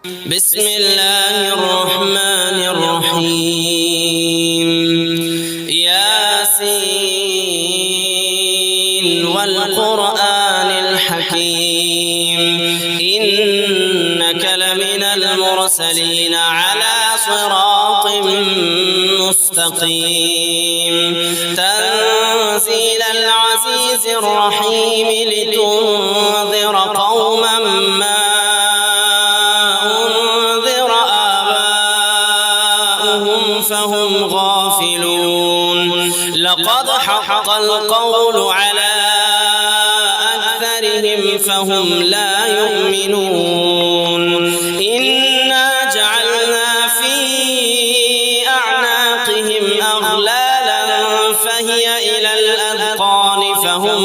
بسم الله الرحمن الرحيم. ياسين والقرآن الحكيم إنك لمن المرسلين على صراط مستقيم تنزيل العزيز الرحيم لتنذر قوما ما أنذر آباؤهم فهم غافلون لقد حق القول على أكثرهم فهم لا يؤمنون إنا جعلنا في أعناقهم أغلالا فهي إلى الأذقان فهم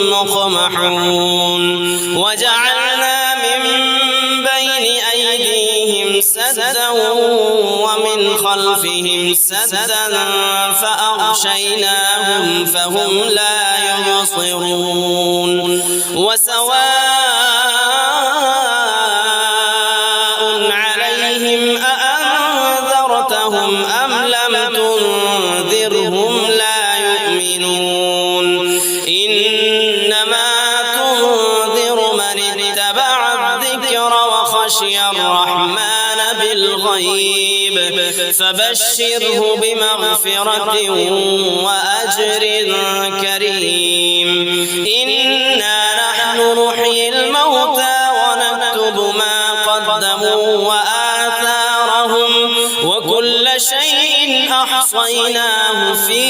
مقمحون وجعلنا من بين أيديهم سدا ومن خلفهم سدا فأغشيناهم فهم لا يبصرون وسواء عليهم أأنذرتهم أم لم تنذرهم لا يؤمنون إنما تنذر من اتبع الذكر وخشي الرحمن بالغيب فبشره بمغفرة وأجر كريم إنا نحن نحيي الموتى ونكتب ما قدموا وآثارهم وكل شيء أحصيناه في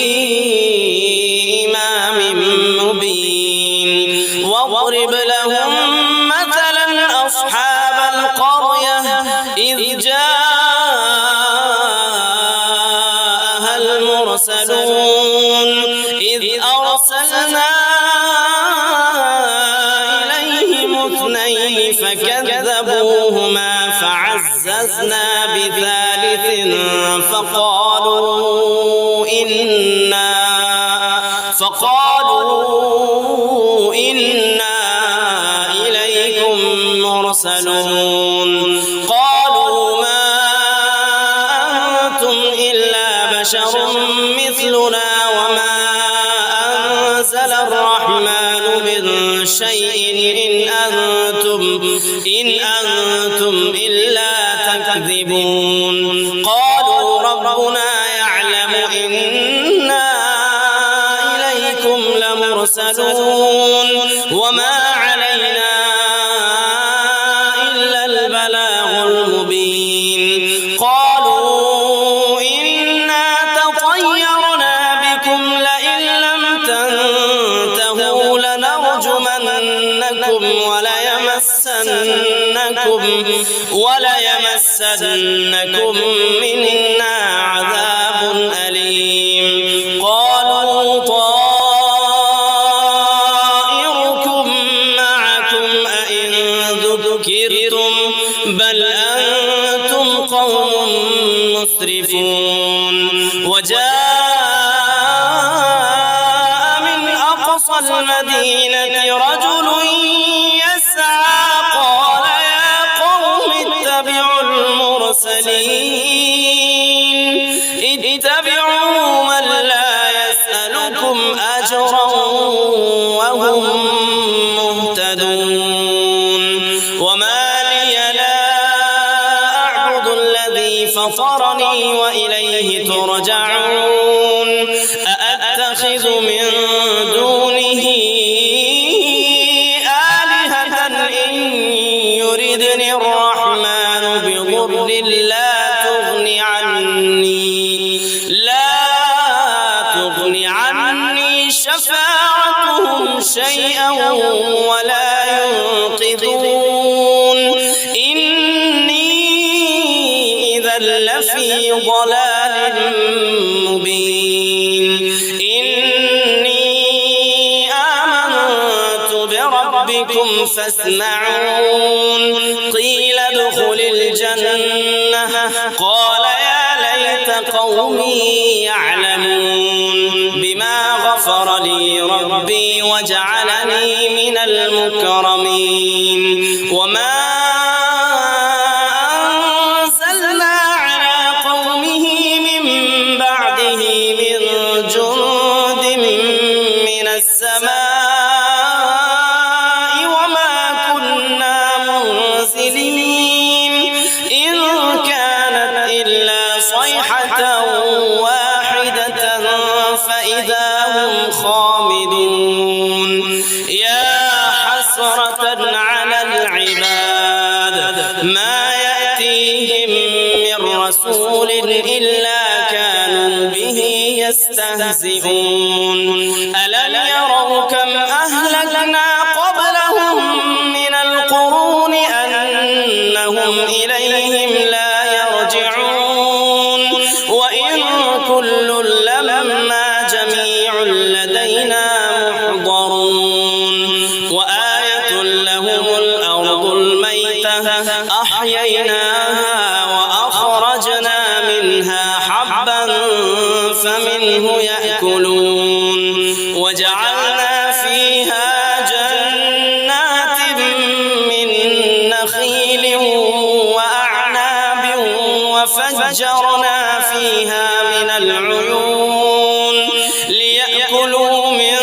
إمام مبين واضرب لهم مثلا أصحاب القرية إذ جاءها المرسلون إذ أرسلنا إليهم اثنين فكذبوهما فعززنا بثالث فقالوا إنا إليكم مرسلون قالوا ما أنتم إلا بشر مثلنا وما أنزل الرحمن من شيء إن أنتم إلا تكذبون قالوا ربنا يعلم إنا إليكم لمرسلون وما علينا إلا البلاغ المبين قالوا إنا تطيرنا بكم لئن لم تنتهوا لنرجمنكم وليمسنكم منا عذاب أليم قالوا طائركم معكم أئن ذكرتم بل أنتم قوم مسرفون وجاء من أقصى المدينة رجل يسعى قال يا قوم اتبعوا المرسلين اتبعوا من لا يسألكم أجرا وهم مهتدون وما لي لا أعبد الذي فطرني وإليه ترجعون أأتخذ من دونه آلهة إن يردني الرحمن بضر لا تغني عني شفاعتهم شيئا ولا ينقذون إني إذا لفي ضلال مبين إني آمنت بربكم فاسمعون قيل ادخل الجنة قال يا ليت قومي يعلمون بما غفر لي ربي وجعلني من المكرمين وما سليم إن كانت إلا صيحة واحدة فإذا هم خامدون يا حسرة على العباد ما يأتيهم من رسول إلا كانوا به يستهزئون ألم يروا كم أهلكنا قبلهم من القرون أنهم إليهم لا يرجعون وإن كل لما جميع لدينا محضرون وآية لهم الأرض الميتة أحييناها وأخرجنا منها حبا فمنه يأكلون وجعلنا فيها جنات من نخيل وأعناب وفجرنا فيها من العيون ليأكلوا من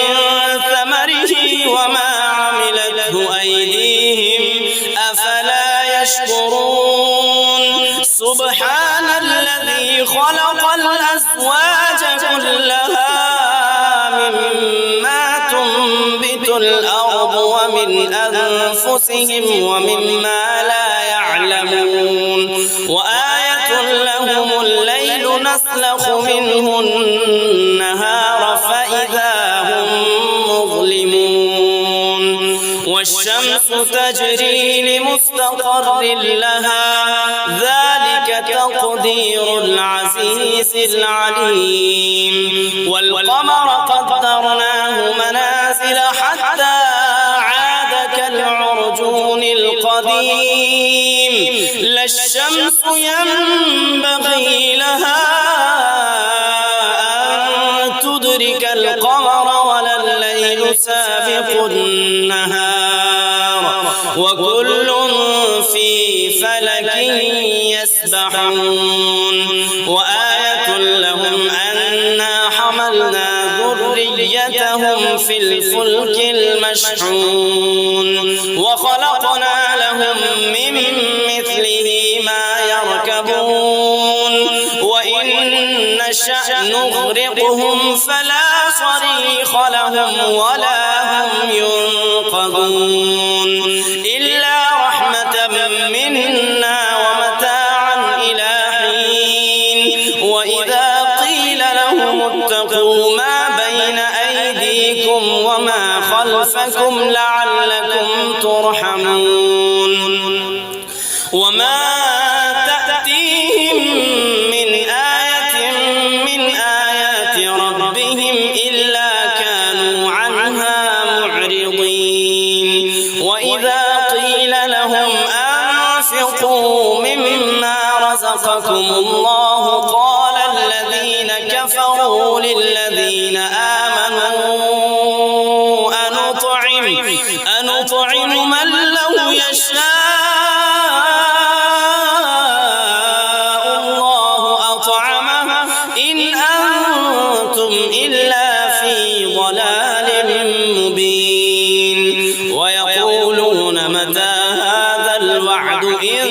ثمره وما عملته أيديهم أفلا يشكرون سبحان الذي خلق الأزواج كلها مما تنبت الأرض ومن أنفسهم ومما لا يعلمون وآية لهم الليل نسلخ منه النهار فإذا هم مظلمون والشمس تجري لمستقر لها ذلك تقدير العزيز العليم والقمر قدرناه منازل حتى عاد كالعرجون القديم لا الشمس ينبغي لها أن تدرك القمر ولا الليل سابق النهار وكل في فلك يسبحون وآية لهم أنا حملنا ذريتهم في الفلك المشحون وخلقنا لهم من مثله ما يركبون وإن نشأ نغرقهم فلا صريخ لهم ولا هم ينقذون إلا رحمة منا ومتاعا إلى حين وإذا قيل لهم اتقوا ما بين أيديكم وما خلفكم لعلكم ترحمون وما تأتيهم من آية من آيات ربهم إلا كانوا عنها معرضين وإذا قيل لهم أنفقوا مما رزقكم الله قال الذين كفروا للذين آمنوا أنطعم من لو يشاء الله أطعمه إن أنتم إلا في ضلال مبين ويقولون متى هذا الوعد إن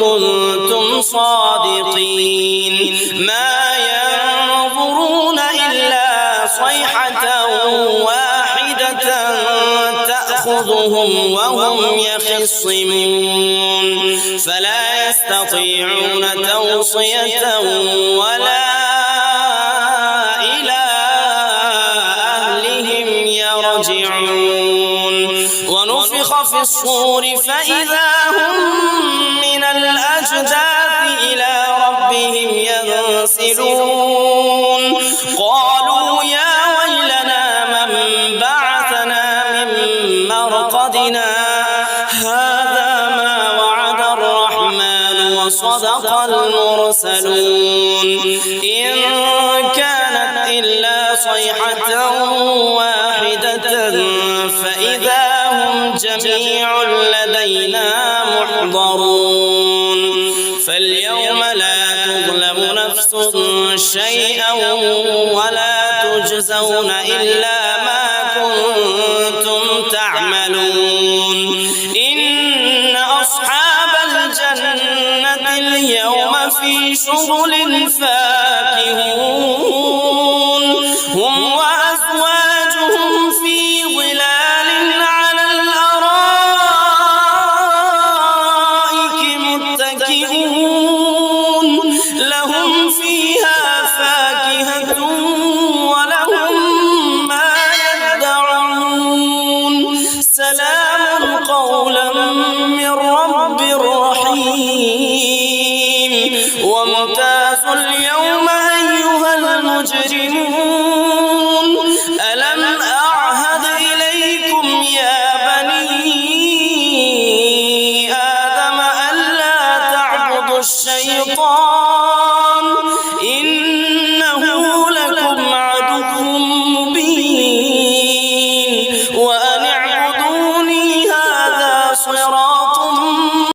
كنتم صادقين ما ينظرون إلا صيحة واحدة تأخذهم وهم يخصمون فلا يستطيعون توصية ولا إلى أهلهم يرجعون ونفخ في الصور فإذا هم من الأجداث إلى ربهم ينسلون قالوا يا ويلنا من بعثنا من مرقدنا هذا ما وعد الرحمن وصدق المرسلون إن كانت إلا صيحة واحدة فإذا هم جميع لدينا محضرون فاليوم لا تظلم نفس شيئا ولا تجزون إلا ما كنتم تعملون إن أصحاب اليوم في شغل فاكهون